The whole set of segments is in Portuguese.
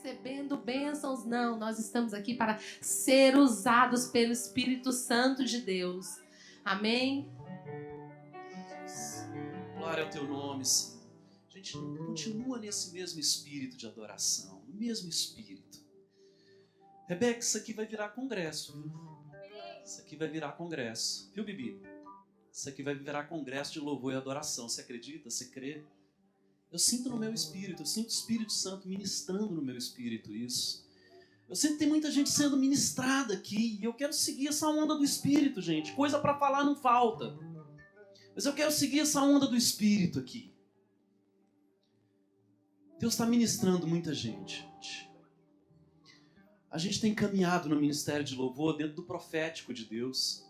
recebendo bênçãos. Não, nós estamos aqui para ser usados pelo Espírito Santo de Deus. Amém? Glória ao teu nome, Senhor. A gente continua nesse mesmo espírito de adoração, no mesmo espírito. Rebeca, isso aqui vai virar congresso, viu? Isso aqui vai virar congresso. Viu, Bibi? Isso aqui vai virar congresso de louvor e adoração. Você acredita? Você crê? Eu sinto no meu espírito, eu sinto o Espírito Santo ministrando no meu espírito isso. Eu sinto que tem muita gente sendo ministrada aqui e eu quero seguir essa onda do Espírito, gente. Coisa para falar não falta. Mas eu quero seguir essa onda do Espírito aqui. Deus está ministrando muita gente. A gente tem caminhado no ministério de louvor dentro do profético de Deus.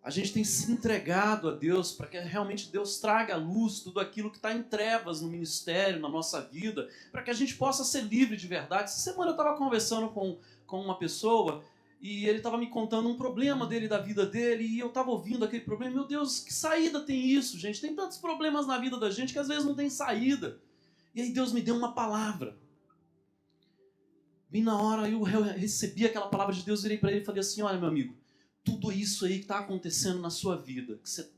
A gente tem se entregado a Deus para que realmente Deus traga à luz tudo aquilo que está em trevas no ministério, na nossa vida, para que a gente possa ser livre de verdade. Essa semana eu estava conversando com uma pessoa e ele estava me contando um problema dele, da vida dele, e eu estava ouvindo aquele problema. Meu Deus, que saída tem isso, gente? Tem tantos problemas na vida da gente que às vezes não tem saída. E aí Deus me deu uma palavra. Bem na hora eu recebi aquela palavra de Deus, virei para ele e falei assim: olha, meu amigo, tudo isso aí que está acontecendo na sua vida, que você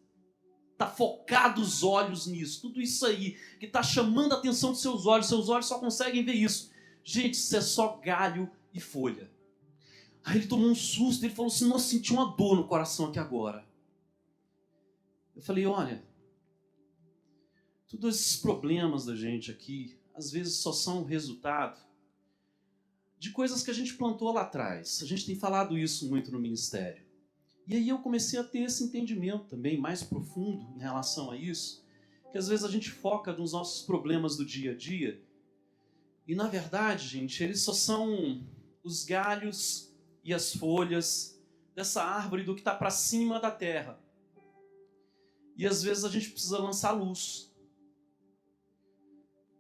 está focado os olhos nisso, tudo isso aí que está chamando a atenção dos seus olhos só conseguem ver isso. Gente, isso é só galho e folha. Aí ele tomou um susto, ele falou assim: nossa, senti uma dor no coração aqui agora. Eu falei: olha, todos esses problemas da gente aqui, às vezes só são resultado de coisas que a gente plantou lá atrás. A gente tem falado isso muito no ministério. E aí eu comecei a ter esse entendimento também mais profundo em relação a isso, que às vezes a gente foca nos nossos problemas do dia a dia, e na verdade, gente, eles só são os galhos e as folhas dessa árvore do que está para cima da terra. E às vezes a gente precisa lançar luz.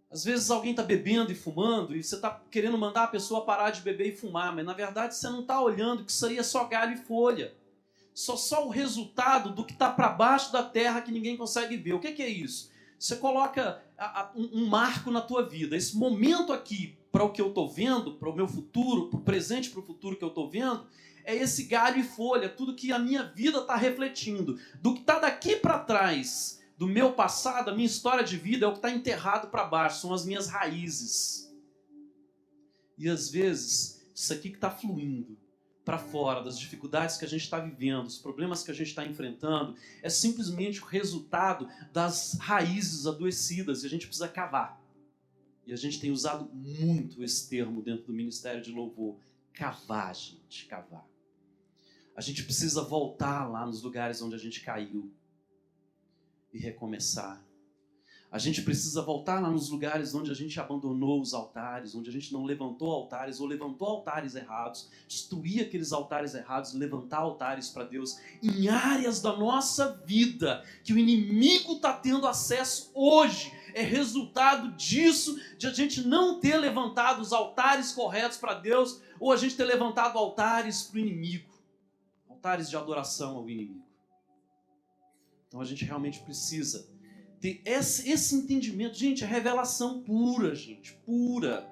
Às vezes alguém está bebendo e fumando e você está querendo mandar a pessoa parar de beber e fumar, mas na verdade você não está olhando que isso aí é só galho e folha. Só o resultado do que está para baixo da terra que ninguém consegue ver. O que é isso? Você coloca um marco na tua vida. Esse momento aqui, para o que eu estou vendo, para o meu futuro, para o presente, para o futuro que eu estou vendo, é esse galho e folha, tudo que a minha vida está refletindo. Do que está daqui para trás, do meu passado, a minha história de vida, é o que está enterrado para baixo, são as minhas raízes. E às vezes, isso aqui que está fluindo para fora, das dificuldades que a gente está vivendo, os problemas que a gente está enfrentando, é simplesmente o resultado das raízes adoecidas, e a gente precisa cavar. E a gente tem usado muito esse termo dentro do Ministério de Louvor. Cavar, gente, cavar. A gente precisa voltar lá nos lugares onde a gente caiu e recomeçar. A gente precisa voltar lá nos lugares onde a gente abandonou os altares, onde a gente não levantou altares ou levantou altares errados, destruir aqueles altares errados, levantar altares para Deus em áreas da nossa vida que o inimigo está tendo acesso hoje. É resultado disso, de a gente não ter levantado os altares corretos para Deus, ou a gente ter levantado altares para o inimigo, altares de adoração ao inimigo. Então a gente realmente precisa ter esse entendimento. Gente, é revelação pura, gente. Pura.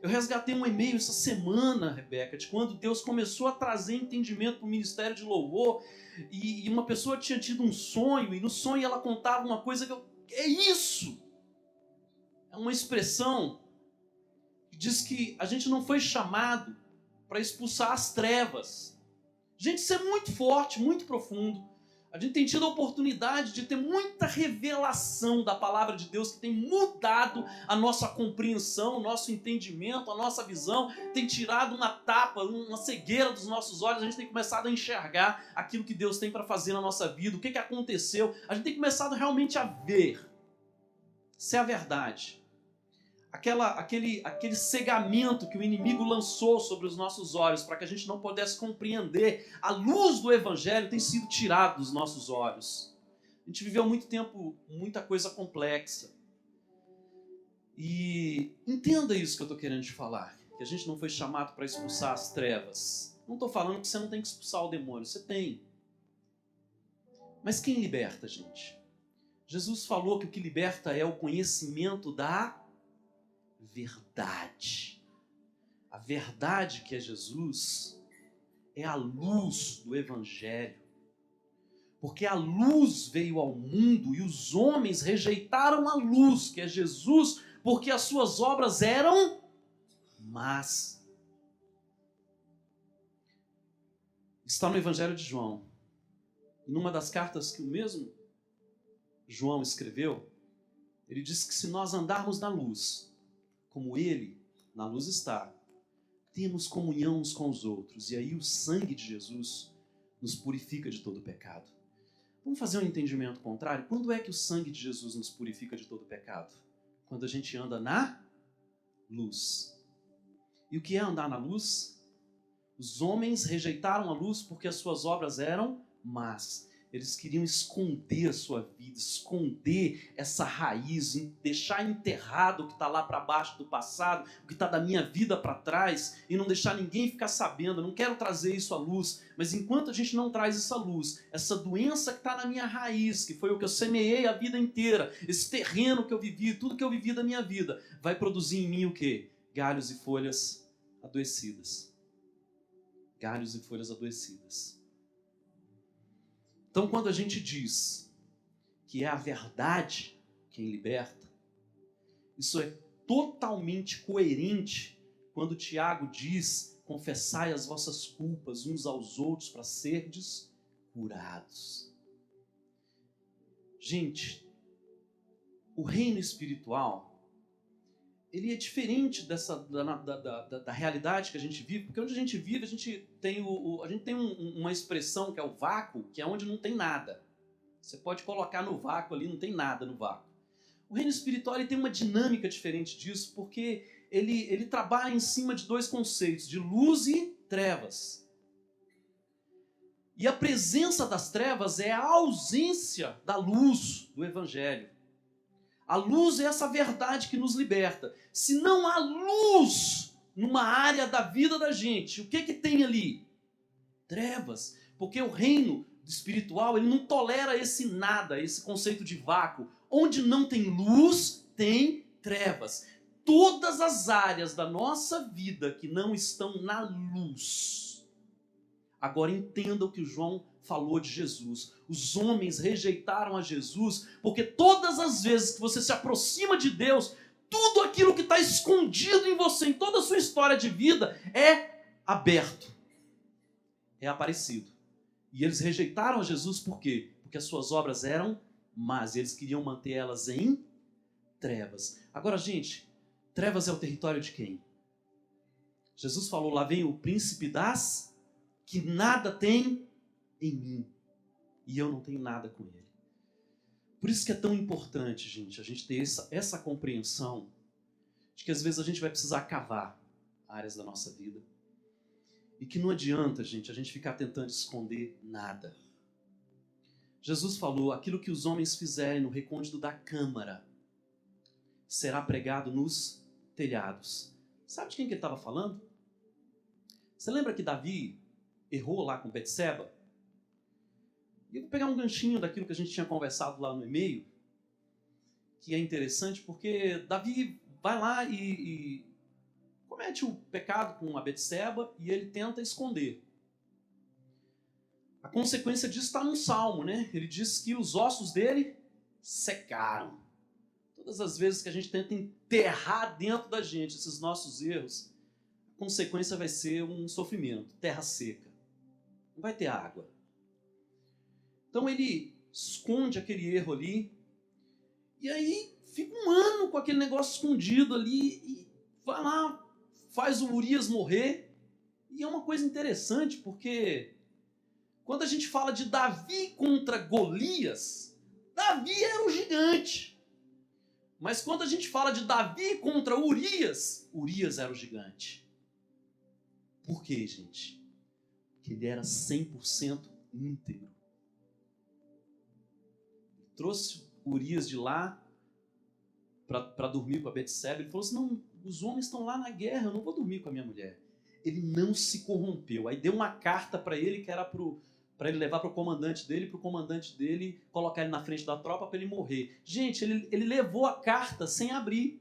Eu resgatei um e-mail essa semana, Rebeca, de quando Deus começou a trazer entendimento para o Ministério de Louvor, e uma pessoa tinha tido um sonho, e no sonho ela contava uma coisa é isso! É uma expressão que diz que a gente não foi chamado para expulsar as trevas. Gente, isso é muito forte, muito profundo. A gente tem tido a oportunidade de ter muita revelação da palavra de Deus que tem mudado a nossa compreensão, o nosso entendimento, a nossa visão, tem tirado uma tapa, uma cegueira dos nossos olhos. A gente tem começado a enxergar aquilo que Deus tem para fazer na nossa vida, o que aconteceu. A gente tem começado realmente a ver. Isso é a verdade. Aquele cegamento que o inimigo lançou sobre os nossos olhos para que a gente não pudesse compreender a luz do Evangelho tem sido tirado dos nossos olhos. A gente viveu muito tempo, muita coisa complexa. E entenda isso que eu estou querendo te falar, que a gente não foi chamado para expulsar as trevas. Não estou falando que você não tem que expulsar o demônio, você tem. Mas quem liberta, gente? Jesus falou que o que liberta é o conhecimento da verdade. A verdade que é Jesus é a luz do Evangelho. Porque a luz veio ao mundo e os homens rejeitaram a luz, que é Jesus, porque as suas obras eram más. Está no Evangelho de João. Numa das cartas que o mesmo João escreveu, ele diz que se nós andarmos na luz, como ele na luz está, temos comunhão uns com os outros. E aí o sangue de Jesus nos purifica de todo pecado. Vamos fazer um entendimento contrário? Quando é que o sangue de Jesus nos purifica de todo pecado? Quando a gente anda na luz. E o que é andar na luz? Os homens rejeitaram a luz porque as suas obras eram más. Eles queriam esconder a sua vida, esconder essa raiz, deixar enterrado o que está lá para baixo do passado, o que está da minha vida para trás, e não deixar ninguém ficar sabendo. Eu não quero trazer isso à luz, mas enquanto a gente não traz essa luz, essa doença que está na minha raiz, que foi o que eu semeei a vida inteira, esse terreno que eu vivi, tudo que eu vivi da minha vida, vai produzir em mim o quê? Galhos e folhas adoecidas. Galhos e folhas adoecidas. Então, quando a gente diz que é a verdade quem liberta, isso é totalmente coerente quando Tiago diz: confessai as vossas culpas uns aos outros para serdes curados. Gente, o reino espiritual, ele é diferente da realidade que a gente vive, porque onde a gente vive, a gente tem uma expressão que é o vácuo, que é onde não tem nada. Você pode colocar no vácuo ali, não tem nada no vácuo. O reino espiritual ele tem uma dinâmica diferente disso, porque ele trabalha em cima de dois conceitos, de luz e trevas. E a presença das trevas é a ausência da luz do Evangelho. A luz é essa verdade que nos liberta. Se não há luz numa área da vida da gente, o que tem ali? Trevas. Porque o reino espiritual ele não tolera esse nada, esse conceito de vácuo. Onde não tem luz, tem trevas. Todas as áreas da nossa vida que não estão na luz. Agora entenda o que o João falou de Jesus. Os homens rejeitaram a Jesus porque todas as vezes que você se aproxima de Deus, tudo aquilo que está escondido em você, em toda a sua história de vida, é aberto, é aparecido. E eles rejeitaram a Jesus por quê? Porque as suas obras eram más e eles queriam manter elas em trevas. Agora, gente, trevas é o território de quem? Jesus falou: lá vem o príncipe das que nada tem em mim, e eu não tenho nada com ele. Por isso que é tão importante, gente, a gente ter essa compreensão de que às vezes a gente vai precisar cavar áreas da nossa vida e que não adianta, gente, a gente ficar tentando esconder nada. Jesus falou: aquilo que os homens fizerem no recôndito da câmara será pregado nos telhados. Sabe de quem que ele estava falando? Você lembra que Davi errou lá com Betseba? E eu vou pegar um ganchinho daquilo que a gente tinha conversado lá no e-mail, que é interessante, porque Davi vai lá e comete o pecado com a Betseba e ele tenta esconder. A consequência disso está no Salmo, né? Ele diz que os ossos dele secaram. Todas as vezes que a gente tenta enterrar dentro da gente esses nossos erros, a consequência vai ser um sofrimento, terra seca. Não vai ter água. Então ele esconde aquele erro ali, e aí fica um ano com aquele negócio escondido ali, e vai lá, faz o Urias morrer. E é uma coisa interessante, porque quando a gente fala de Davi contra Golias, Davi era o gigante. Mas quando a gente fala de Davi contra Urias, Urias era o gigante. Por quê, gente? Porque ele era 100% íntegro. Ele trouxe Urias de lá para dormir com a Betseba. Ele falou assim: não, os homens estão lá na guerra, eu não vou dormir com a minha mulher. Ele não se corrompeu. Aí deu uma carta para ele que era para ele levar para o comandante dele colocar ele na frente da tropa para ele morrer. Gente, ele levou a carta sem abrir.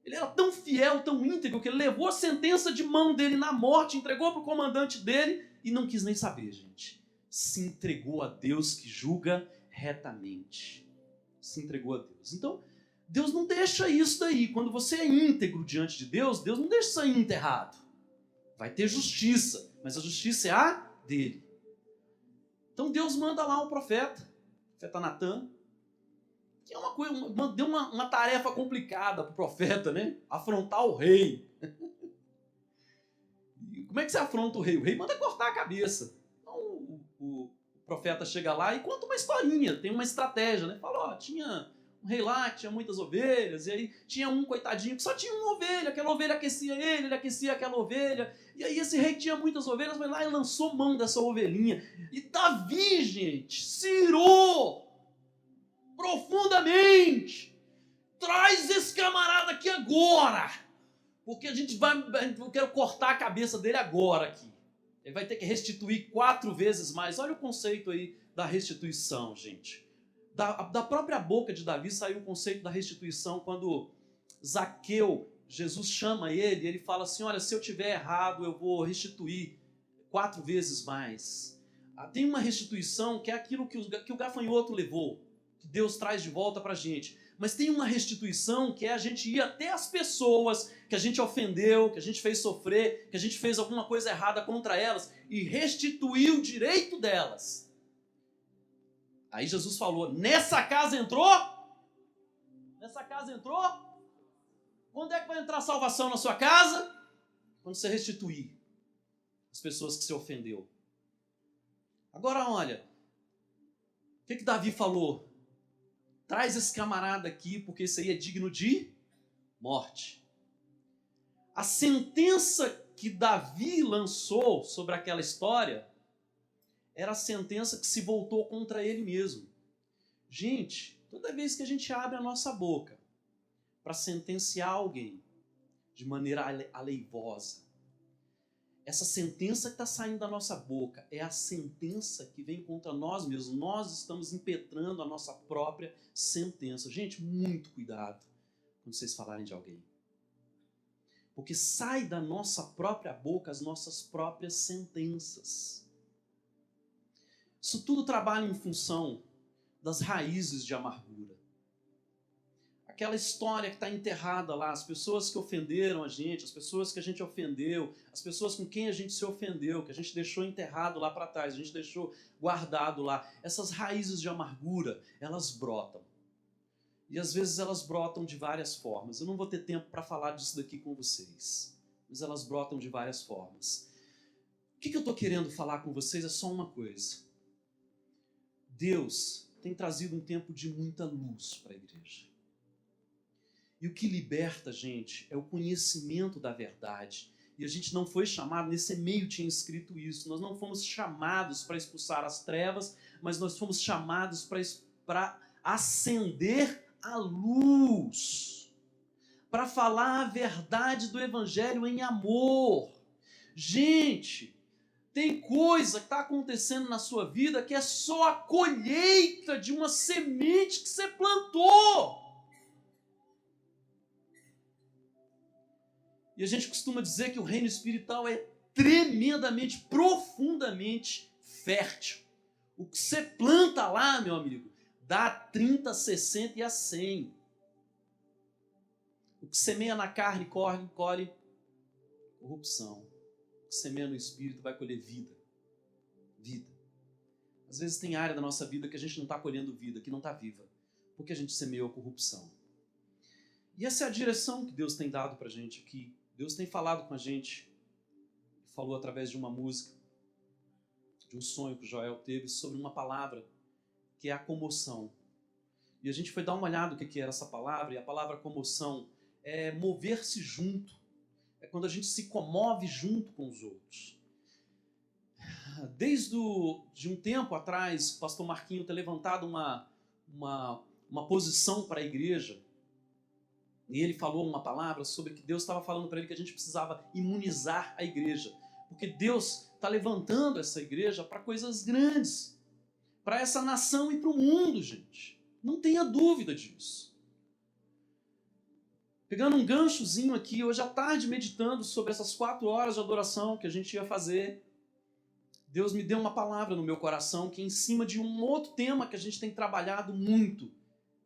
Ele era tão fiel, tão íntegro, que ele levou a sentença de mão dele na morte, entregou para o comandante dele e não quis nem saber, gente. Se entregou a Deus que julga retamente. Se entregou a Deus. Então, Deus não deixa isso daí. Quando você é íntegro diante de Deus, Deus não deixa isso aí enterrado. Vai ter justiça, mas a justiça é a dele. Então Deus manda lá um profeta Natan, que é uma coisa, deu uma tarefa complicada para o profeta, né? Afrontar o rei. E como é que você afronta o rei? O rei manda cortar a cabeça. Então o profeta chega lá e conta uma historinha, tem uma estratégia, né? Fala, tinha um rei lá que tinha muitas ovelhas, e aí tinha um coitadinho que só tinha uma ovelha, aquela ovelha aquecia ele aquecia aquela ovelha, e aí esse rei que tinha muitas ovelhas foi lá e lançou mão dessa ovelhinha. E Davi, gente, se irou profundamente. Traz esse camarada aqui agora, porque eu quero cortar a cabeça dele agora aqui. Ele vai ter que restituir 4 vezes mais. Olha o conceito aí da restituição, gente. Da própria boca de Davi saiu o conceito da restituição quando Zaqueu, Jesus chama ele, e ele fala assim, olha, se eu tiver errado, eu vou restituir 4 vezes mais. Tem uma restituição que é aquilo que o gafanhoto levou, que Deus traz de volta para a gente. Mas tem uma restituição que é a gente ir até as pessoas que a gente ofendeu, que a gente fez sofrer, que a gente fez alguma coisa errada contra elas e restituir o direito delas. Aí Jesus falou, nessa casa entrou? Nessa casa entrou? Quando é que vai entrar a salvação na sua casa? Quando você restituir as pessoas que você ofendeu. Agora olha, o que Davi falou? Traz esse camarada aqui, porque esse aí é digno de morte. A sentença que Davi lançou sobre aquela história era a sentença que se voltou contra ele mesmo. Gente, toda vez que a gente abre a nossa boca para sentenciar alguém de maneira aleivosa, essa sentença que está saindo da nossa boca é a sentença que vem contra nós mesmos. Nós estamos impetrando a nossa própria sentença. Gente, muito cuidado quando vocês falarem de alguém. Porque sai da nossa própria boca as nossas próprias sentenças. Isso tudo trabalha em função das raízes de amargura. Aquela história que está enterrada lá, as pessoas que ofenderam a gente, as pessoas que a gente ofendeu, as pessoas com quem a gente se ofendeu, que a gente deixou enterrado lá para trás, a gente deixou guardado lá. Essas raízes de amargura, elas brotam. E às vezes elas brotam de várias formas. Eu não vou ter tempo para falar disso daqui com vocês, mas elas brotam de várias formas. O que eu estou querendo falar com vocês é só uma coisa. Deus tem trazido um tempo de muita luz para a igreja. E o que liberta a gente é o conhecimento da verdade. E a gente não foi chamado, nesse e-mail tinha escrito isso, nós não fomos chamados para expulsar as trevas, mas nós fomos chamados para acender a luz, para falar a verdade do evangelho em amor. Gente, tem coisa que está acontecendo na sua vida que é só a colheita de uma semente que você plantou. E a gente costuma dizer que o reino espiritual é tremendamente, profundamente fértil. O que você planta lá, meu amigo, dá 30, 60 e a 100. O que semeia na carne, colhe corrupção. O que semeia no espírito vai colher vida. Vida. Às vezes tem área da nossa vida que a gente não está colhendo vida, que não está viva, porque a gente semeou corrupção. E essa é a direção que Deus tem dado para a gente aqui. Deus tem falado com a gente, falou através de uma música, de um sonho que o Joel teve, sobre uma palavra, que é a comoção. E a gente foi dar uma olhada no que era essa palavra, e a palavra comoção é mover-se junto. É quando a gente se comove junto com os outros. Desde de um tempo atrás, o pastor Marquinho tem levantado uma posição para a igreja, e ele falou uma palavra sobre que Deus estava falando para ele que a gente precisava imunizar a igreja. Porque Deus está levantando essa igreja para coisas grandes. Para essa nação e para o mundo, gente. Não tenha dúvida disso. Pegando um ganchozinho aqui, hoje à tarde, meditando sobre essas 4 horas de adoração que a gente ia fazer, Deus me deu uma palavra no meu coração que é em cima de um outro tema que a gente tem trabalhado muito.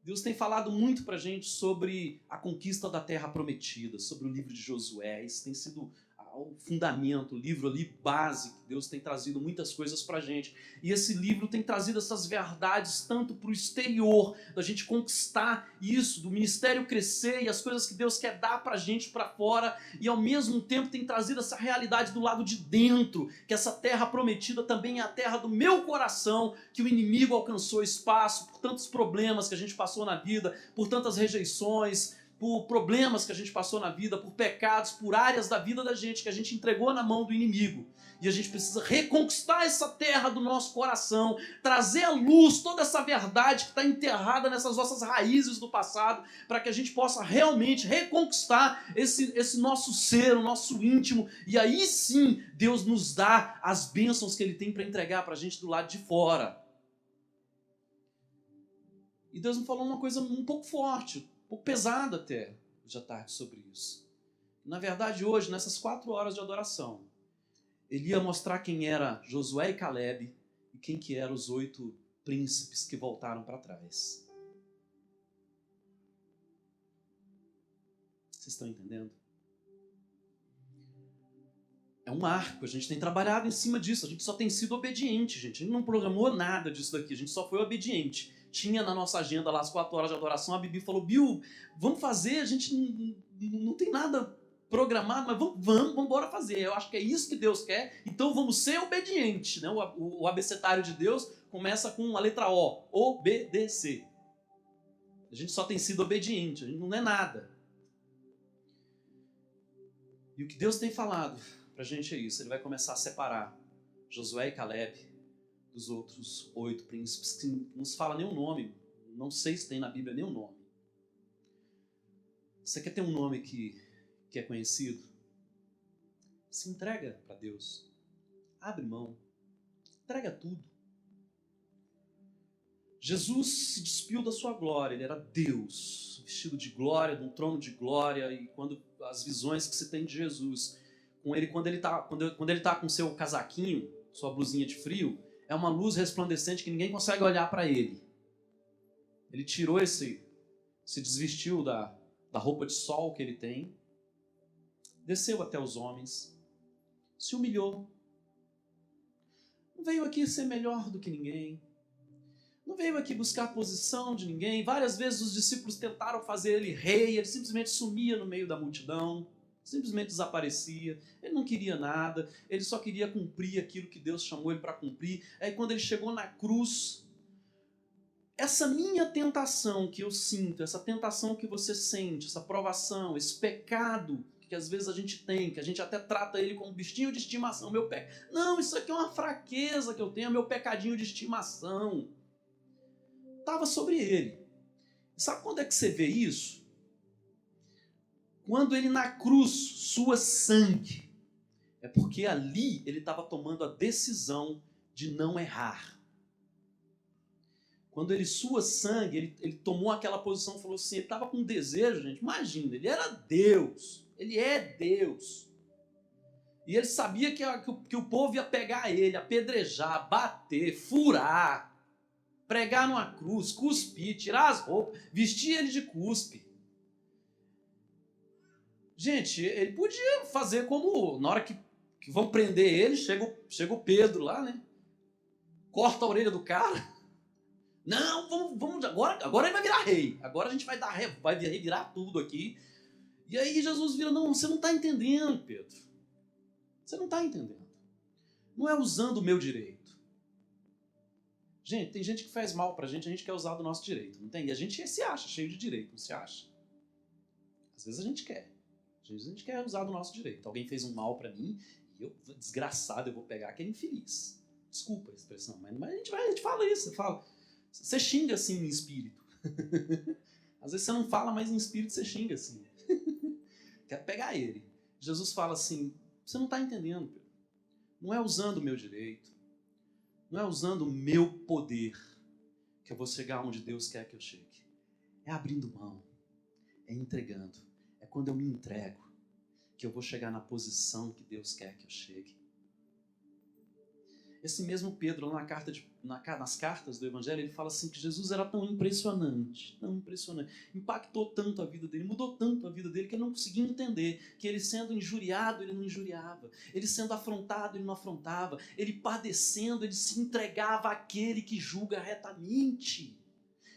Deus tem falado muito pra gente sobre a conquista da terra prometida, sobre o livro de Josué. Isso tem sido o fundamento, o livro ali básico. Deus tem trazido muitas coisas pra gente. E esse livro tem trazido essas verdades tanto pro exterior, da gente conquistar isso, do ministério crescer e as coisas que Deus quer dar pra gente pra fora. E ao mesmo tempo tem trazido essa realidade do lado de dentro, que essa terra prometida também é a terra do meu coração, que o inimigo alcançou espaço por tantos problemas que a gente passou na vida, por tantas rejeições, por problemas que a gente passou na vida, por pecados, por áreas da vida da gente que a gente entregou na mão do inimigo. E a gente precisa reconquistar essa terra do nosso coração, trazer à luz toda essa verdade que está enterrada nessas nossas raízes do passado, para que a gente possa realmente reconquistar esse nosso ser, o nosso íntimo. E aí sim, Deus nos dá as bênçãos que Ele tem para entregar para a gente do lado de fora. E Deus me falou uma coisa um pouco forte, um pouco pesada até, hoje à tarde, sobre isso. Na verdade, hoje, nessas 4 horas de adoração, Ele ia mostrar quem era Josué e Calebe e quem que eram os 8 príncipes que voltaram para trás. Vocês estão entendendo? É um arco, a gente tem trabalhado em cima disso, a gente só tem sido obediente, gente. A gente não programou nada disso daqui, a gente só foi obediente. Tinha na nossa agenda lá as 4 horas de adoração, a Bibi falou, Bill, vamos fazer, a gente não tem nada programado, mas vamos embora fazer. Eu acho que é isso que Deus quer, então vamos ser obedientes. Né? O abecedário de Deus começa com a letra O, obedecer. A gente só tem sido obediente, a gente não é nada. E o que Deus tem falado pra gente é isso, Ele vai começar a separar Josué e Calebe dos outros 8 príncipes, que não se fala nenhum nome, não sei se tem na Bíblia nenhum nome. Você quer ter um nome que é conhecido? Se entrega para Deus, abre mão, entrega tudo. Jesus se despiu da sua glória, Ele era Deus, vestido de glória, de um trono de glória, e quando as visões que se tem de Jesus, com ele, quando ele tá com seu casaquinho, sua blusinha de frio, é uma luz resplandecente que ninguém consegue olhar para ele. Ele tirou se desvestiu da roupa de sol que ele tem, desceu até os homens, se humilhou. Não veio aqui ser melhor do que ninguém, não veio aqui buscar a posição de ninguém. Várias vezes os discípulos tentaram fazer ele rei, ele simplesmente sumia no meio da multidão, simplesmente desaparecia. Ele não queria nada, ele só queria cumprir aquilo que Deus chamou ele para cumprir. Aí quando ele chegou na cruz, essa minha tentação que eu sinto, essa tentação que você sente, essa provação, esse pecado que às vezes a gente tem, que a gente até trata ele como bichinho de estimação, meu pé. Não, isso aqui é uma fraqueza que eu tenho, é meu pecadinho de estimação. Estava sobre ele. Sabe quando é que você vê isso? Quando ele na cruz sua sangue. É porque ali ele estava tomando a decisão de não errar. Quando ele sua sangue, ele tomou aquela posição e falou assim, ele estava com um desejo, gente, imagina, ele era Deus, ele é Deus. E ele sabia que o povo ia pegar ele, apedrejar, bater, furar, pregar numa cruz, cuspir, tirar as roupas, vestir ele de cuspe. Gente, ele podia fazer como, na hora que vão prender ele, chega o Pedro lá, né? Corta a orelha do cara. Não, vamos agora ele vai virar rei. Agora a gente vai revirar tudo aqui. E aí Jesus vira, não, você não está entendendo, Pedro. Você não está entendendo. Não é usando o meu direito. Gente, tem gente que faz mal pra gente, a gente quer usar do nosso direito, não tem? E a gente se acha cheio de direito, não se acha? Às vezes a gente quer. Às vezes a gente quer usar do nosso direito. Alguém fez um mal pra mim e eu, desgraçado, eu vou pegar aquele infeliz. Desculpa a expressão, mas a gente fala isso, você fala. Você xinga assim em espírito. Às vezes você não fala, mas em espírito você xinga assim. Quero pegar ele. Jesus fala assim, você não está entendendo, Pedro. Não é usando o meu direito, não é usando o meu poder que eu vou chegar onde Deus quer que eu chegue. É abrindo mão, é entregando, quando eu me entrego que eu vou chegar na posição que Deus quer que eu chegue. Esse mesmo Pedro, lá nas cartas do Evangelho, ele fala assim que Jesus era tão impressionante, impactou tanto a vida dele, mudou tanto a vida dele, que ele não conseguia entender que ele sendo injuriado, ele não injuriava, ele sendo afrontado, ele não afrontava, ele padecendo, ele se entregava àquele que julga retamente.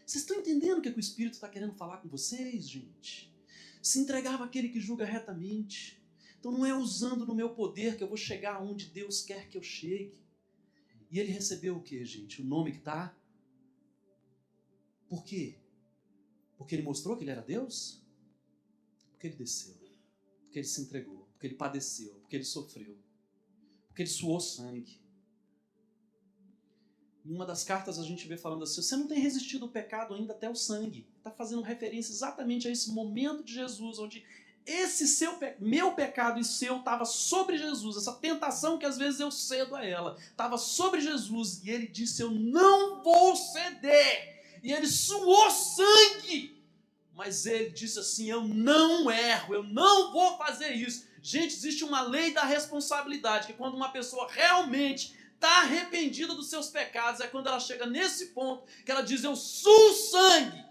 Vocês estão entendendo o que o Espírito está querendo falar com vocês, gente? Se entregava àquele que julga retamente. Então não é usando no meu poder que eu vou chegar onde Deus quer que eu chegue. E ele recebeu o que, gente? O nome que está? Por quê? Porque ele mostrou que ele era Deus? Porque ele desceu. Porque ele se entregou. Porque ele padeceu. Porque ele sofreu. Porque ele suou sangue. Em uma das cartas a gente vê falando assim, você não tem resistido ao pecado ainda até o sangue. Está fazendo referência exatamente a esse momento de Jesus, onde esse meu pecado e seu estava sobre Jesus, essa tentação que às vezes eu cedo a ela, estava sobre Jesus, e ele disse, eu não vou ceder, e ele suou sangue, mas ele disse assim, eu não erro, eu não vou fazer isso. Gente, existe uma lei da responsabilidade, que quando uma pessoa realmente está arrependida dos seus pecados, é quando ela chega nesse ponto, que ela diz, eu suo sangue,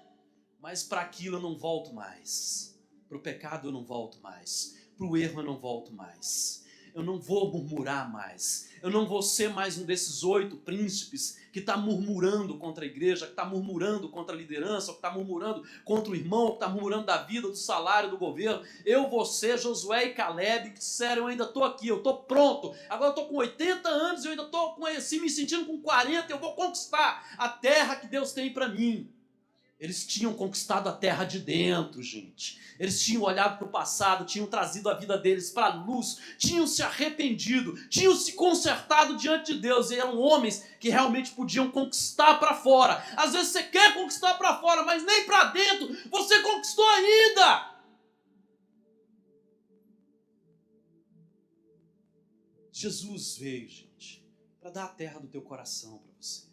mas para aquilo eu não volto mais. Para o pecado eu não volto mais. Para o erro eu não volto mais. Eu não vou murmurar mais. Eu não vou ser mais um desses 8 príncipes que está murmurando contra a igreja, que está murmurando contra a liderança, que está murmurando contra o irmão, que está murmurando da vida, do salário, do governo. Eu vou ser Josué e Caleb, que disseram, eu ainda estou aqui, eu estou pronto. Agora eu estou com 80 anos e eu ainda estou assim, me sentindo com 40, eu vou conquistar a terra que Deus tem para mim. Eles tinham conquistado a terra de dentro, gente. Eles tinham olhado para o passado, tinham trazido a vida deles para a luz, tinham se arrependido, tinham se consertado diante de Deus. E eram homens que realmente podiam conquistar para fora. Às vezes você quer conquistar para fora, mas nem para dentro você conquistou ainda. Jesus veio, gente, para dar a terra do teu coração para você.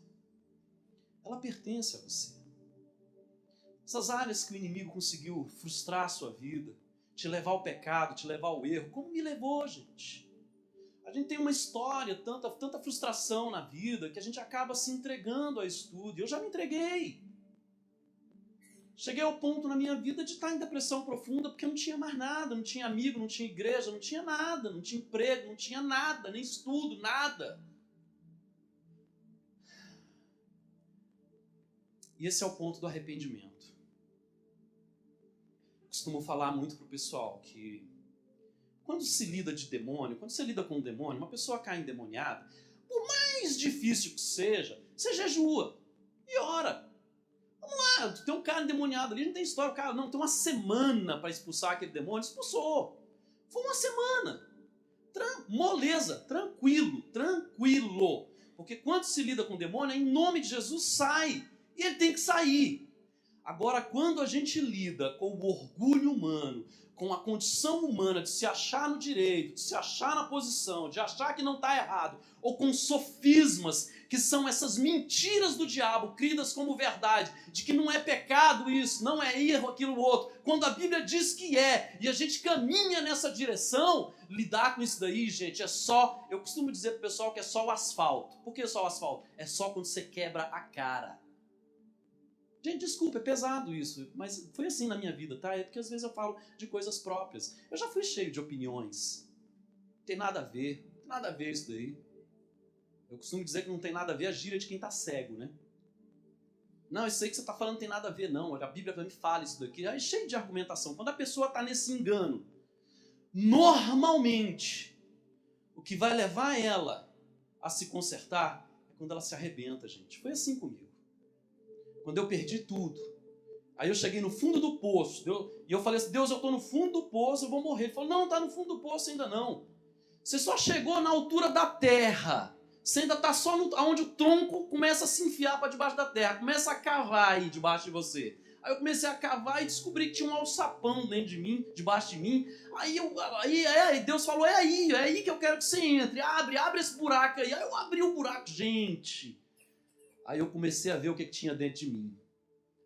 Ela pertence a você. Essas áreas que o inimigo conseguiu frustrar a sua vida, te levar ao pecado, te levar ao erro, como me levou, gente? A gente tem uma história, tanta frustração na vida, que a gente acaba se entregando a isso tudo. Eu já me entreguei. Cheguei ao ponto na minha vida de estar em depressão profunda, porque não tinha mais nada, não tinha amigo, não tinha igreja, não tinha nada, não tinha emprego, não tinha nada, nem estudo, nada. E esse é o ponto do arrependimento. Costumo falar muito pro pessoal que quando se lida de demônio, quando você lida com um demônio, uma pessoa cai endemoniada, por mais difícil que seja, você jejua e ora. Vamos lá, tem um cara endemoniado ali, não tem história, o cara não, tem uma semana para expulsar aquele demônio, expulsou. Foi uma semana. Moleza, tranquilo. Porque quando se lida com o demônio, em nome de Jesus sai. E ele tem que sair. Agora, quando a gente lida com o orgulho humano, com a condição humana de se achar no direito, de se achar na posição, de achar que não está errado, ou com sofismas, que são essas mentiras do diabo, cridas como verdade, de que não é pecado isso, não é erro aquilo outro, quando a Bíblia diz que é, e a gente caminha nessa direção, lidar com isso daí, gente, é só, eu costumo dizer pro pessoal que é só o asfalto. Por que só o asfalto? É só quando você quebra a cara. Gente, desculpa, é pesado isso, mas foi assim na minha vida, tá? É porque às vezes eu falo de coisas próprias. Eu já fui cheio de opiniões. Não tem nada a ver isso daí. Eu costumo dizer que não tem nada a ver a gíria de quem tá cego, né? Não, isso aí que você tá falando não tem nada a ver, não. A Bíblia me fala isso daqui. É cheio de argumentação. Quando a pessoa tá nesse engano, normalmente, o que vai levar ela a se consertar é quando ela se arrebenta, gente. Foi assim comigo. Quando eu perdi tudo. Aí eu cheguei no fundo do poço. E eu falei assim, Deus, eu estou no fundo do poço, eu vou morrer. Ele falou, não, está no fundo do poço ainda não. Você só chegou na altura da terra. Você ainda está só onde o tronco começa a se enfiar para debaixo da terra. Começa a cavar aí debaixo de você. Aí eu comecei a cavar e descobri que tinha um alçapão dentro de mim, debaixo de mim. Aí Deus falou, é aí que eu quero que você entre. Abre esse buraco aí. Aí eu abri o buraco, gente. Aí eu comecei a ver o que tinha dentro de mim.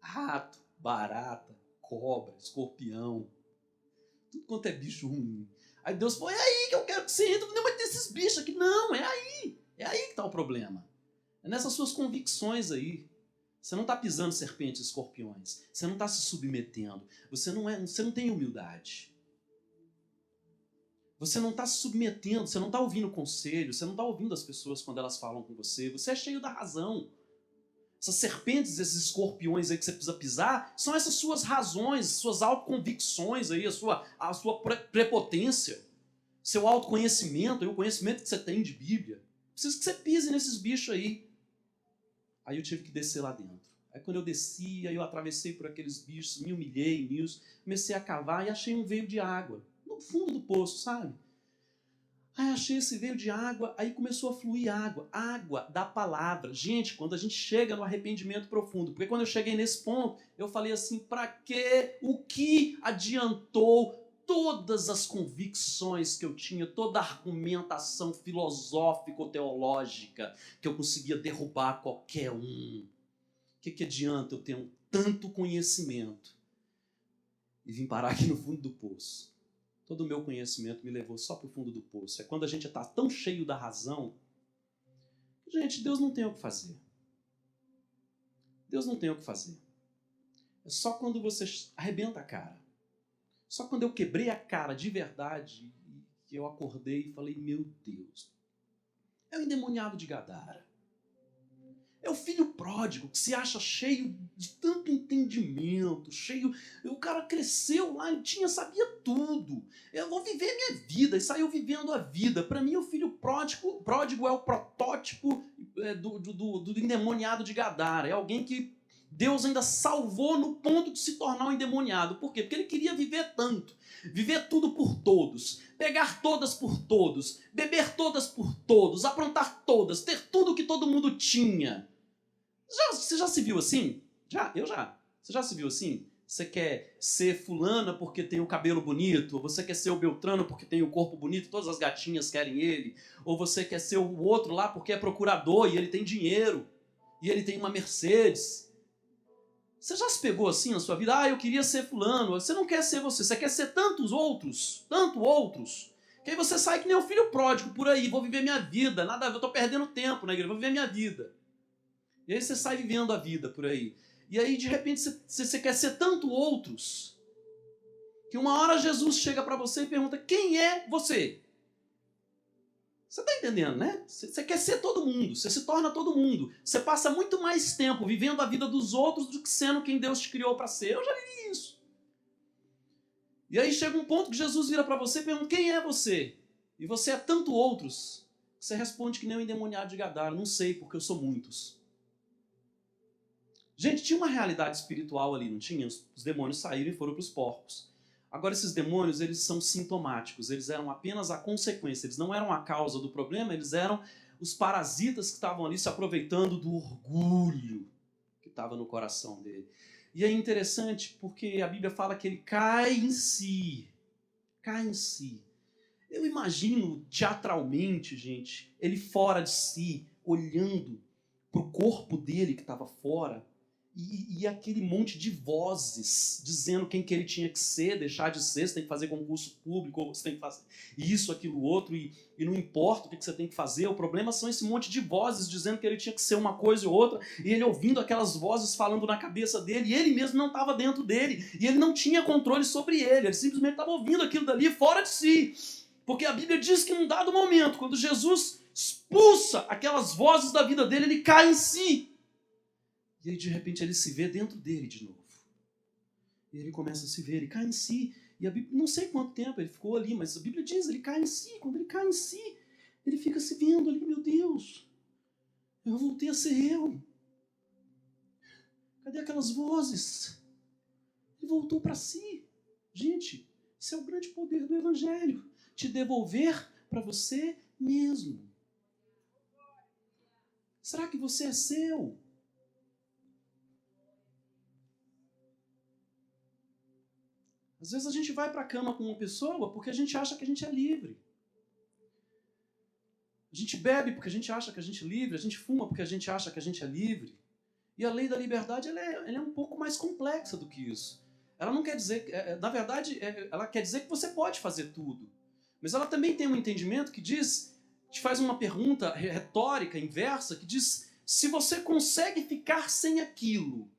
Rato, barata, cobra, escorpião. quanto é bicho ruim. Aí Deus falou, é aí que eu quero que você entre. Não, mas tem esses bichos aqui. Não, é aí. É aí que está o problema. É nessas suas convicções aí. Você não está pisando serpentes e escorpiões. Você não está se submetendo. Você não tem humildade. Você não está se submetendo. Você não está ouvindo conselho. Você não está ouvindo as pessoas quando elas falam com você. Você é cheio da razão. Essas serpentes, esses escorpiões aí que você precisa pisar, são essas suas razões, suas autoconvicções aí, a sua prepotência, seu autoconhecimento, aí, o conhecimento que você tem de Bíblia. Preciso que você pise nesses bichos aí. Aí eu tive que descer lá dentro. Aí quando eu desci, aí eu atravessei por aqueles bichos, me humilhei nisso, comecei a cavar e achei um veio de água, no fundo do poço, sabe? Aí achei esse veio de água, aí começou a fluir água, água da palavra. Gente, quando a gente chega no arrependimento profundo, porque quando eu cheguei nesse ponto, eu falei assim, para quê? O que adiantou todas as convicções que eu tinha, toda a argumentação filosófico-teológica que eu conseguia derrubar qualquer um? O que adianta eu ter tanto conhecimento e vim parar aqui no fundo do poço? Todo o meu conhecimento me levou só para o fundo do poço. É quando a gente está tão cheio da razão. Gente, Deus não tem o que fazer. Deus não tem o que fazer. É só quando você arrebenta a cara. Só quando eu quebrei a cara de verdade que eu acordei e falei, meu Deus, é o endemoniado de Gadara. É o filho pródigo que se acha cheio de tanto entendimento, cheio... O cara cresceu lá e sabia tudo. Eu vou viver minha vida e saiu vivendo a vida. Para mim, o filho pródigo é o protótipo do endemoniado de Gadara. É alguém que Deus ainda salvou no ponto de se tornar um endemoniado. Por quê? Porque ele queria viver tanto. Viver tudo por todos. Pegar todas por todos. Beber todas por todos. Aprontar todas. Ter tudo que todo mundo tinha. Você já se viu assim? Eu já. Você já se viu assim? Você quer ser fulana porque tem o cabelo bonito? Ou você quer ser o Beltrano porque tem o corpo bonito? Todas as gatinhas querem ele? Ou você quer ser o outro lá porque é procurador e ele tem dinheiro? E ele tem uma Mercedes? Você já se pegou assim na sua vida? Eu queria ser fulano. Você não quer ser você. Você quer ser tantos outros. Tanto outros. Que aí você sai que nem um filho pródigo por aí. Vou viver minha vida. Nada a ver. Eu tô perdendo tempo na igreja. Vou viver minha vida. E aí você sai vivendo a vida por aí. E aí, de repente, você quer ser tanto outros, que uma hora Jesus chega para você e pergunta, quem é você? Você está entendendo, né? Você quer ser todo mundo, você se torna todo mundo. Você passa muito mais tempo vivendo a vida dos outros do que sendo quem Deus te criou para ser. Eu já vivi isso. E aí chega um ponto que Jesus vira para você e pergunta, quem é você? E você é tanto outros, que você responde que nem o endemoniado de Gadara, não sei, porque eu sou muitos. Gente, tinha uma realidade espiritual ali, não tinha? Os demônios saíram e foram para os porcos. Agora, esses demônios, eles são sintomáticos, eles eram apenas a consequência, eles não eram a causa do problema, eles eram os parasitas que estavam ali se aproveitando do orgulho que estava no coração dele. E é interessante porque a Bíblia fala que ele cai em si. Cai em si. Eu imagino teatralmente, gente, ele fora de si, olhando para o corpo dele que estava fora, e aquele monte de vozes dizendo quem que ele tinha que ser, deixar de ser, você tem que fazer concurso público, ou você tem que fazer isso, aquilo, outro, e não importa o que você tem que fazer, o problema são esse monte de vozes dizendo que ele tinha que ser uma coisa ou outra, e ele ouvindo aquelas vozes falando na cabeça dele, e ele mesmo não estava dentro dele, e ele não tinha controle sobre ele simplesmente estava ouvindo aquilo dali fora de si, porque a Bíblia diz que num dado momento, quando Jesus expulsa aquelas vozes da vida dele, ele cai em si. E aí, de repente, ele se vê dentro dele de novo. E ele começa a se ver, ele cai em si. E a Bíblia, não sei quanto tempo ele ficou ali, mas a Bíblia diz, ele cai em si. Quando ele cai em si, ele fica se vendo ali, meu Deus, eu voltei a ser eu. Cadê aquelas vozes? Ele voltou para si. Gente, esse é o grande poder do Evangelho. Te devolver para você mesmo. Será que você é seu? Às vezes a gente vai para a cama com uma pessoa porque a gente acha que a gente é livre. A gente bebe porque a gente acha que a gente é livre, a gente fuma porque a gente acha que a gente é livre. E a lei da liberdade ela é um pouco mais complexa do que isso. ela não quer dizer, na verdade, ela quer dizer que você pode fazer tudo. Mas ela também tem um entendimento que diz, te faz uma pergunta retórica, inversa, que diz, se você consegue ficar sem aquilo.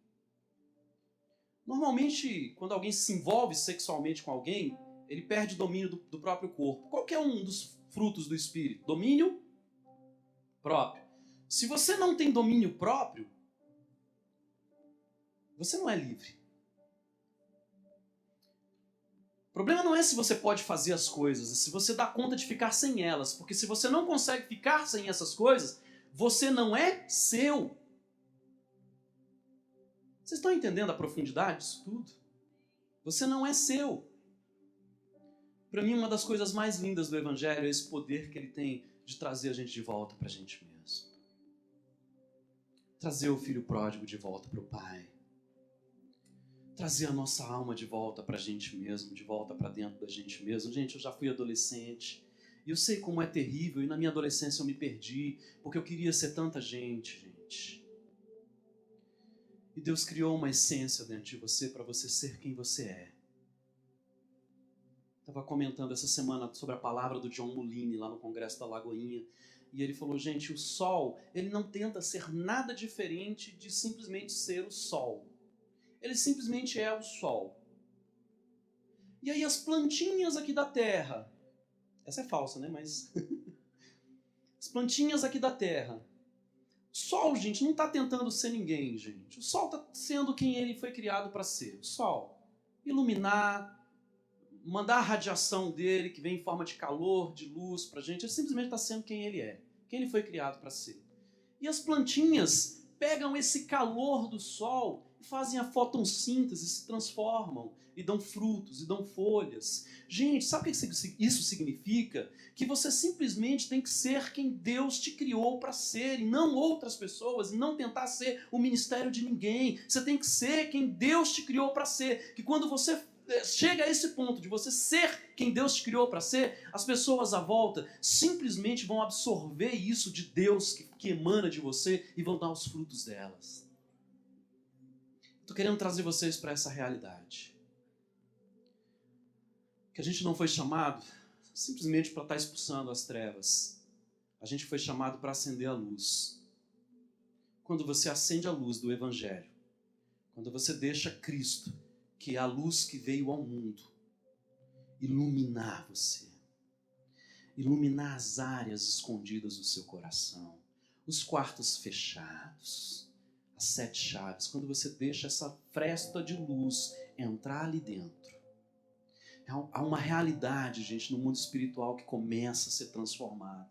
Normalmente, quando alguém se envolve sexualmente com alguém, ele perde o domínio do próprio corpo. Qual que é um dos frutos do Espírito? Domínio próprio. Se você não tem domínio próprio, você não é livre. O problema não é se você pode fazer as coisas, é se você dá conta de ficar sem elas. Porque se você não consegue ficar sem essas coisas, você não é seu. Vocês estão entendendo a profundidade disso tudo? Você não é seu. Para mim, uma das coisas mais lindas do Evangelho é esse poder que ele tem de trazer a gente de volta para a gente mesmo. Trazer o filho pródigo de volta para o Pai. Trazer a nossa alma de volta para a gente mesmo, de volta para dentro da gente mesmo. Gente, eu já fui adolescente e eu sei como é terrível. E na minha adolescência eu me perdi porque eu queria ser tanta gente, gente. E Deus criou uma essência dentro de você para você ser quem você é. Estava comentando essa semana sobre a palavra do John Mulliny lá no Congresso da Lagoinha. E ele falou, gente, o sol, ele não tenta ser nada diferente de simplesmente ser o sol. Ele simplesmente é o sol. E aí as plantinhas aqui da terra, essa é falsa, né? Mas as plantinhas aqui da terra. O sol, gente, não está tentando ser ninguém, gente. O sol está sendo quem ele foi criado para ser. O sol. Iluminar, mandar a radiação dele, que vem em forma de calor, de luz pra gente. Ele simplesmente está sendo quem ele é. Quem ele foi criado para ser. E as plantinhas pegam esse calor do sol e fazem a fotossíntese, se transformam e dão frutos, e dão folhas. Gente, sabe o que isso significa? Que você simplesmente tem que ser quem Deus te criou para ser, e não outras pessoas, e não tentar ser o ministério de ninguém. Você tem que ser quem Deus te criou para ser. Que quando você chega a esse ponto de você ser quem Deus te criou para ser, as pessoas à volta simplesmente vão absorver isso de Deus que emana de você e vão dar os frutos delas. Estou querendo trazer vocês para essa realidade. Que a gente não foi chamado simplesmente para estar expulsando as trevas. A gente foi chamado para acender a luz. Quando você acende a luz do Evangelho, quando você deixa Cristo, que é a luz que veio ao mundo, iluminar você. Iluminar as áreas escondidas do seu coração. Os quartos fechados. As 7 chaves. Quando você deixa essa fresta de luz entrar ali dentro. Há uma realidade, gente, no mundo espiritual que começa a ser transformada.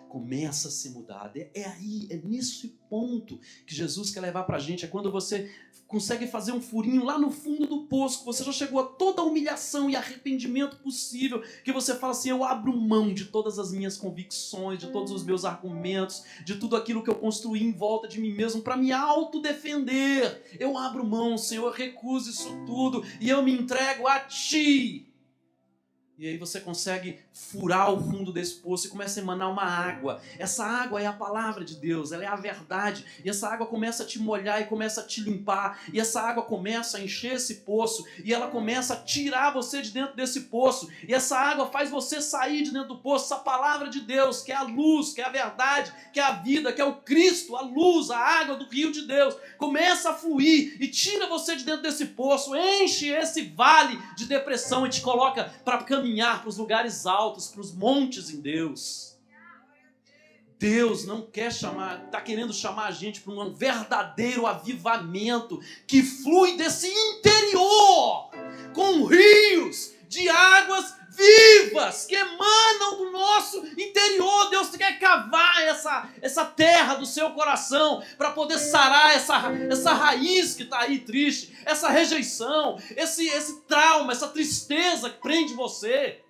Começa a ser mudada. É nesse ponto que Jesus quer levar pra gente. É quando você consegue fazer um furinho lá no fundo do poço, que você já chegou a toda a humilhação e arrependimento possível, que você fala assim, eu abro mão de todas as minhas convicções, de todos os meus argumentos, de tudo aquilo que eu construí em volta de mim mesmo para me autodefender. Eu abro mão, Senhor, eu recuso isso tudo e eu me entrego a Ti. E aí você consegue furar o fundo desse poço e começa a emanar uma água. Essa água é a palavra de Deus, ela é a verdade. E essa água começa a te molhar e começa a te limpar. E essa água começa a encher esse poço. E ela começa a tirar você de dentro desse poço. E essa água faz você sair de dentro do poço. Essa palavra de Deus, que é a luz, que é a verdade, que é a vida, que é o Cristo, a luz, a água do rio de Deus, começa a fluir e tira você de dentro desse poço, enche esse vale de depressão e te coloca para caminhar para os lugares altos, para os montes em Deus. Deus não quer chamar, está querendo chamar a gente para um verdadeiro avivamento que flui desse interior, com rios de águas vivas que emanam do nosso interior. Deus quer cavar essa terra do seu coração para poder sarar essa raiz que está aí triste, essa rejeição, esse trauma, essa tristeza que prende você.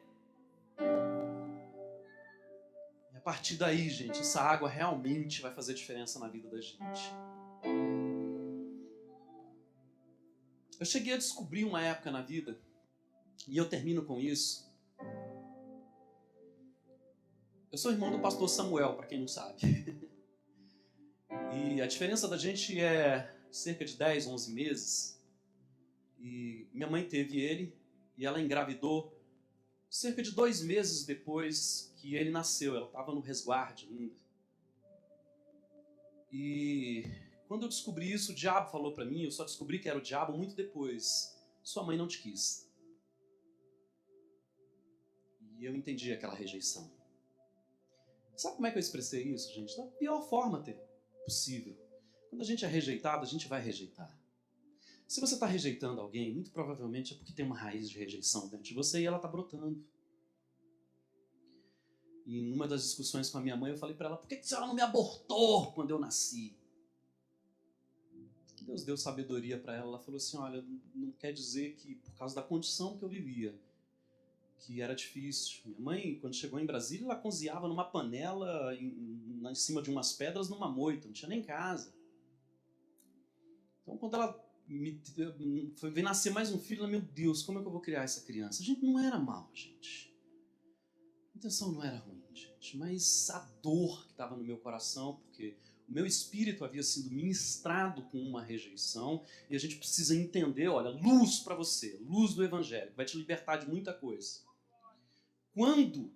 E a partir daí, gente, essa água realmente vai fazer diferença na vida da gente. Eu cheguei a descobrir uma época na vida, e eu termino com isso. Eu sou irmão do pastor Samuel, para quem não sabe. E a diferença da gente é cerca de 10, 11 meses. E minha mãe teve ele e ela engravidou cerca de 2 meses depois que ele nasceu. Ela estava no resguarde ainda. E quando eu descobri isso, o diabo falou para mim, eu só descobri que era o diabo muito depois. Sua mãe não te quis. E eu entendi aquela rejeição. Sabe como é que eu expressei isso, gente? Da pior forma possível. Quando a gente é rejeitado, a gente vai rejeitar. Se você está rejeitando alguém, muito provavelmente é porque tem uma raiz de rejeição dentro de você e ela está brotando. E numa das discussões com a minha mãe, eu falei para ela, por que a senhora não me abortou quando eu nasci? Deus deu sabedoria para ela. Ela falou assim, olha, não quer dizer que por causa da condição que eu vivia, que era difícil. Minha mãe, quando chegou em Brasília, ela cozinhava numa panela em cima de umas pedras numa moita, não tinha nem casa. Então, quando ela veio nascer mais um filho, ela, meu Deus, como é que eu vou criar essa criança? A gente não era mal, gente. A intenção não era ruim, gente, mas a dor que estava no meu coração, porque o meu espírito havia sido ministrado com uma rejeição, e a gente precisa entender, olha, luz para você, luz do Evangelho, que vai te libertar de muita coisa. Quando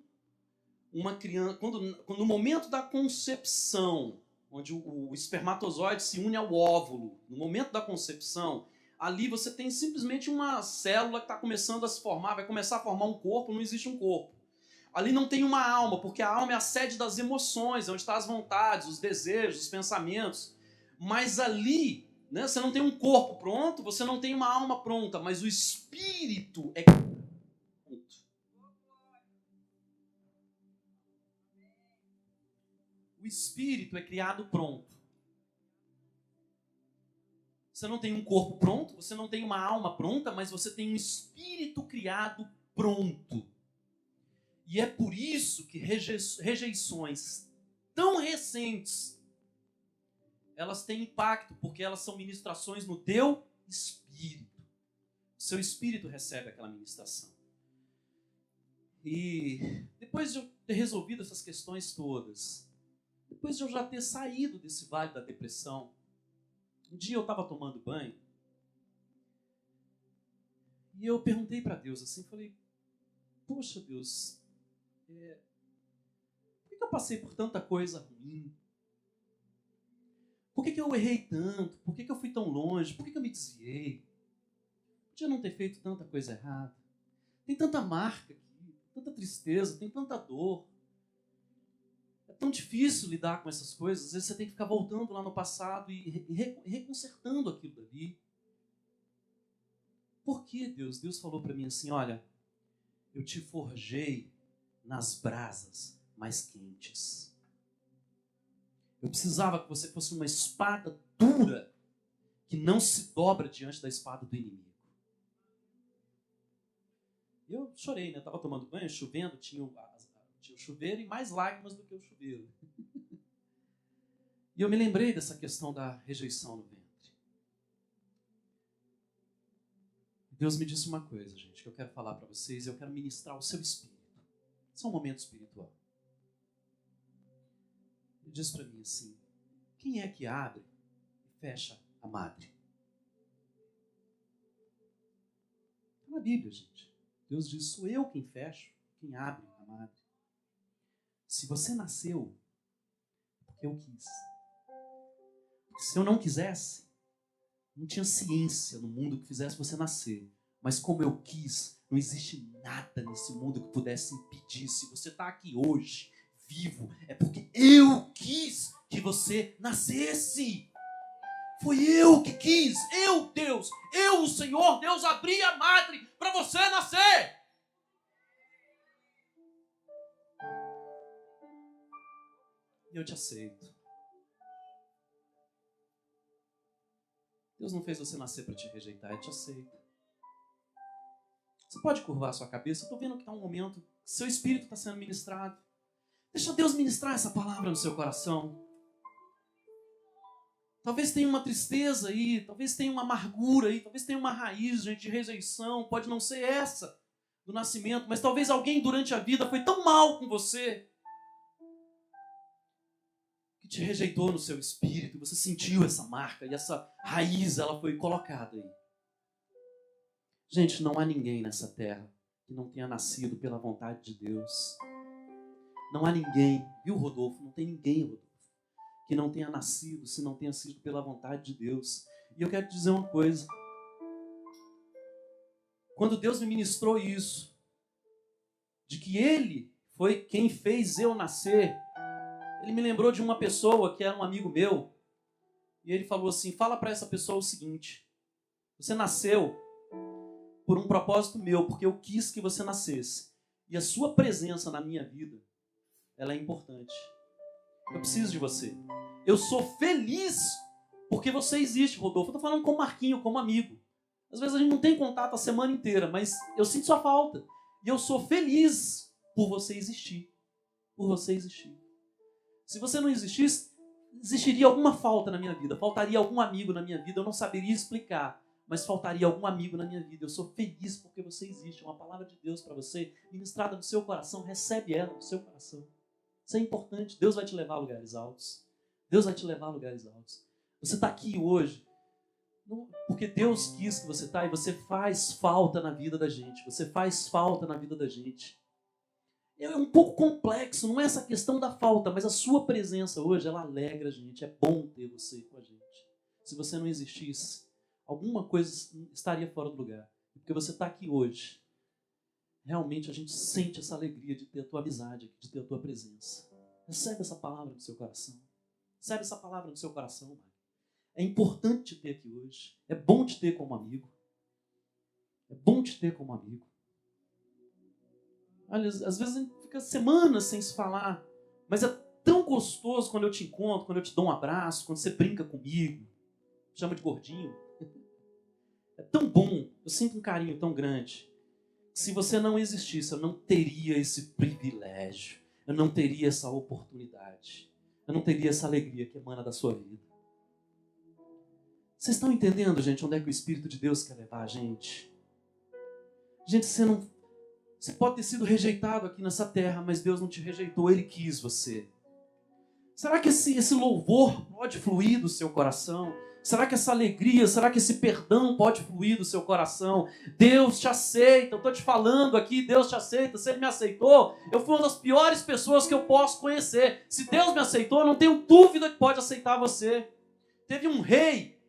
uma criança, quando no momento da concepção, onde o espermatozoide se une ao óvulo, no momento da concepção, ali você tem simplesmente uma célula que está começando a se formar, vai começar a formar um corpo, não existe um corpo. Ali não tem uma alma, porque a alma é a sede das emoções, é onde estão as vontades, os desejos, os pensamentos. Mas ali, né, você não tem um corpo pronto, você não tem uma alma pronta, mas o espírito é pronto. O espírito é criado pronto. Você não tem um corpo pronto, você não tem uma alma pronta, mas você tem um espírito criado pronto. E é por isso que rejeições tão recentes, elas têm impacto, porque elas são ministrações no teu espírito. O seu espírito recebe aquela ministração. E depois de eu ter resolvido essas questões todas, depois de eu já ter saído desse vale da depressão, um dia eu estava tomando banho e eu perguntei para Deus assim, falei, poxa Deus, por que eu passei por tanta coisa ruim? Por que eu errei tanto? Por que eu fui tão longe? Por que eu me desviei? Podia não ter feito tanta coisa errada. Tem tanta marca aqui, tanta tristeza, tem tanta dor. É tão difícil lidar com essas coisas. Às vezes você tem que ficar voltando lá no passado e reconsertando aquilo dali. Por que, Deus? Deus falou para mim assim, olha, eu te forjei nas brasas mais quentes. Eu precisava que você fosse uma espada dura que não se dobra diante da espada do inimigo. Eu chorei, né? Estava tomando banho, chovendo, tinha o chuveiro e mais lágrimas do que o chuveiro. E eu me lembrei dessa questão da rejeição no ventre. Deus me disse uma coisa, gente, que eu quero falar para vocês, eu quero ministrar o seu espírito. Isso é um momento espiritual. Ele diz para mim assim, quem é que abre e fecha a madre? Está na Bíblia, gente. Deus diz, sou eu quem fecho, quem abre a madre. Se você nasceu, é porque eu quis. Porque se eu não quisesse, não tinha ciência no mundo que fizesse você nascer. Mas como eu quis, não existe nada nesse mundo que pudesse impedir. Se você está aqui hoje, vivo, é porque eu quis que você nascesse. Foi eu que quis. Eu, Deus, eu, o Senhor, Deus, abri a madre para você nascer. E eu te aceito. Deus não fez você nascer para te rejeitar, eu te aceito. Você pode curvar a sua cabeça, eu estou vendo que está um momento, seu espírito está sendo ministrado. Deixa Deus ministrar essa palavra no seu coração. Talvez tenha uma tristeza aí, talvez tenha uma amargura aí, talvez tenha uma raiz, gente, de rejeição. Pode não ser essa do nascimento, mas talvez alguém durante a vida foi tão mal com você que te rejeitou no seu espírito, você sentiu essa marca e essa raiz, ela foi colocada aí. Gente, não há ninguém nessa terra que não tenha nascido pela vontade de Deus. Não há ninguém, viu, Rodolfo? Não tem ninguém, Rodolfo, que não tenha nascido, se não tenha sido pela vontade de Deus. E eu quero te dizer uma coisa. Quando Deus me ministrou isso, de que Ele foi quem fez eu nascer, Ele me lembrou de uma pessoa que era um amigo meu, e ele falou assim, fala para essa pessoa o seguinte, você nasceu por um propósito meu, porque eu quis que você nascesse, e a sua presença na minha vida, ela é importante. Eu preciso de você. Eu sou feliz porque você existe, Rodolfo. Eu estou falando com o Marquinho, como amigo. Às vezes a gente não tem contato a semana inteira, mas eu sinto sua falta. E eu sou feliz por você existir. Por você existir. Se você não existisse, existiria alguma falta na minha vida. Faltaria algum amigo na minha vida. Eu não saberia explicar, mas faltaria algum amigo na minha vida. Eu sou feliz porque você existe. Uma palavra de Deus para você, ministrada no seu coração. Recebe ela no seu coração. Isso é importante. Deus vai te levar a lugares altos. Deus vai te levar a lugares altos. Você está aqui hoje porque Deus quis que você está, e você faz falta na vida da gente. Você faz falta na vida da gente. É um pouco complexo, não é essa questão da falta, mas a sua presença hoje, ela alegra a gente. É bom ter você com a gente. Se você não existisse, alguma coisa estaria fora do lugar. Porque você está aqui hoje. Realmente a gente sente essa alegria de ter a tua amizade, de ter a tua presença. Recebe essa palavra no seu coração. Recebe essa palavra no seu coração, Mário. É importante te ter aqui hoje. É bom te ter como amigo. É bom te ter como amigo. Olha, às vezes a gente fica semanas sem se falar, mas é tão gostoso quando eu te encontro, quando eu te dou um abraço, quando você brinca comigo, chama de gordinho. É tão bom, eu sinto um carinho tão grande. Se você não existisse, eu não teria esse privilégio, eu não teria essa oportunidade, eu não teria essa alegria que emana da sua vida. Vocês estão entendendo, gente, onde é que o Espírito de Deus quer levar a gente? Gente, você pode ter sido rejeitado aqui nessa terra, mas Deus não te rejeitou, Ele quis você. Será que esse louvor pode fluir do seu coração? Será que essa alegria, será que esse perdão pode fluir do seu coração? Deus te aceita, eu estou te falando aqui, Deus te aceita. Se Ele me aceitou, eu fui uma das piores pessoas que eu posso conhecer. Se Deus me aceitou, eu não tenho dúvida que pode aceitar você. Teve um rei,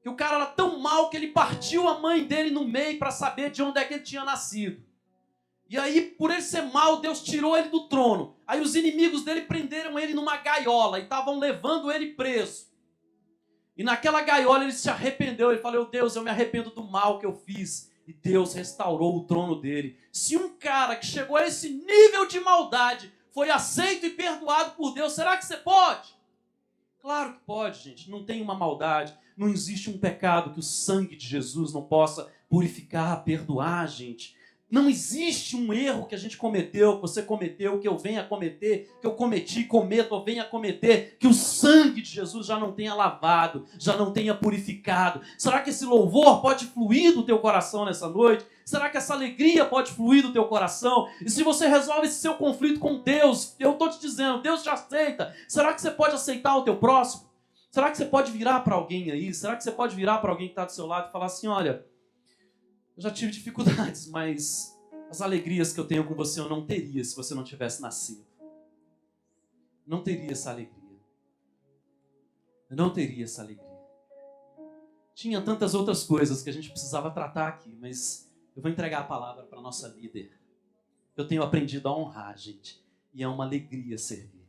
que o cara era tão mau que ele partiu a mãe dele no meio para saber de onde é que ele tinha nascido. E aí, por ele ser mau, Deus tirou ele do trono. Aí os inimigos dele prenderam ele numa gaiola e estavam levando ele preso. E naquela gaiola ele se arrependeu. Ele falou, Deus, eu me arrependo do mal que eu fiz. E Deus restaurou o trono dele. Se um cara que chegou a esse nível de maldade foi aceito e perdoado por Deus, será que você pode? Claro que pode, gente. Não tem uma maldade. Não existe um pecado que o sangue de Jesus não possa purificar, perdoar, gente. Não existe um erro que a gente cometeu, que você cometeu, que eu venha a cometer, que eu cometi, cometo ou venha a cometer, que o sangue de Jesus já não tenha lavado, já não tenha purificado. Será que esse louvor pode fluir do teu coração nessa noite? Será que essa alegria pode fluir do teu coração? E se você resolve esse seu conflito com Deus, eu estou te dizendo, Deus te aceita. Será que você pode aceitar o teu próximo? Será que você pode virar para alguém aí? Será que você pode virar para alguém que está do seu lado e falar assim, olha, eu já tive dificuldades, mas as alegrias que eu tenho com você eu não teria se você não tivesse nascido. Não teria essa alegria. Eu não teria essa alegria. Tinha tantas outras coisas que a gente precisava tratar aqui, mas eu vou entregar a palavra para a nossa líder. Eu tenho aprendido a honrar, gente, e é uma alegria servir.